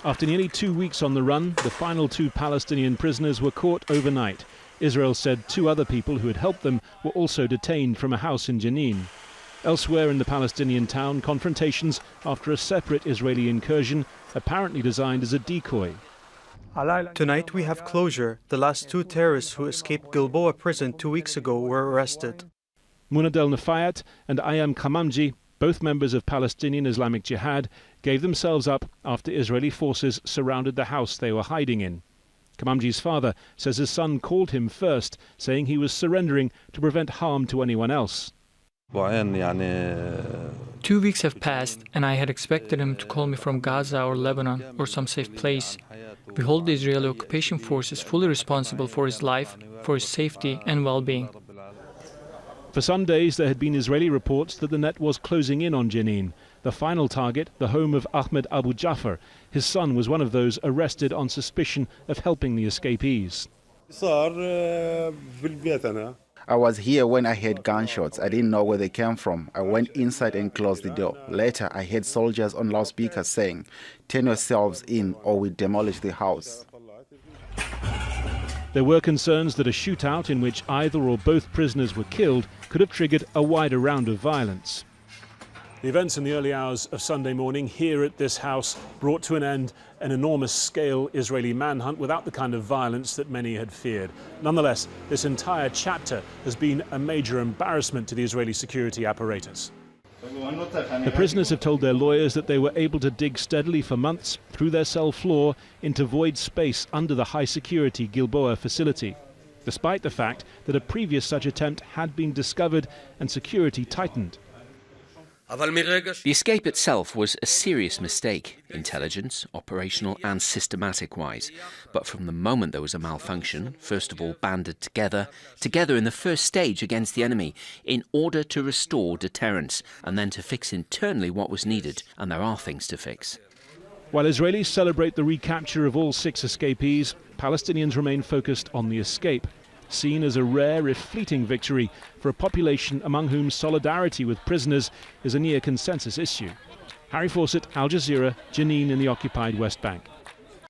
After nearly 2 weeks on the run, the final 2 Palestinian prisoners were caught overnight. Israel said 2 other people who had helped them were also detained from a house in Jenin. Elsewhere in the Palestinian town, confrontations after a separate Israeli incursion, apparently designed as a decoy. Tonight we have closure. The last 2 terrorists who escaped Gilboa prison 2 weeks ago were arrested. Munad el-Nafayat and Ayam Kamamji, both members of Palestinian Islamic Jihad, gave themselves up after Israeli forces surrounded the house they were hiding in. Kamamji's father says his son called him first, saying he was surrendering to prevent harm to anyone else. 2 weeks have passed, and I had expected him to call me from Gaza or Lebanon or some safe place. We hold the Israeli occupation forces fully responsible for his life, for his safety and well-being. For some days there had been Israeli reports that the net was closing in on Jenin. The final target, the home of Ahmed Abu Jafar. His son was one of those arrested on suspicion of helping the escapees. I was here when I heard gunshots. I didn't know where they came from. I went inside and closed the door. Later, I heard soldiers on loudspeakers saying, "Turn yourselves in or we demolish the house." There were concerns that a shootout in which either or both prisoners were killed could have triggered a wider round of violence. The events in the early hours of Sunday morning here at this house brought to an end an enormous-scale Israeli manhunt without the kind of violence that many had feared. Nonetheless, this entire chapter has been a major embarrassment to the Israeli security apparatus. The prisoners have told their lawyers that they were able to dig steadily for months through their cell floor into void space under the high-security Gilboa facility, despite the fact that a previous such attempt had been discovered and security tightened. The escape itself was a serious mistake, intelligence, operational and systematic-wise. But from the moment there was a malfunction, first of all banded together in the first stage against the enemy, in order to restore deterrence, and then to fix internally what was needed, and there are things to fix. While Israelis celebrate the recapture of all 6 escapees, Palestinians remain focused on the escape, seen as a rare if fleeting victory for a population among whom solidarity with prisoners is a near consensus issue. Harry Fawcett, Al Jazeera, Jenin in the occupied West Bank.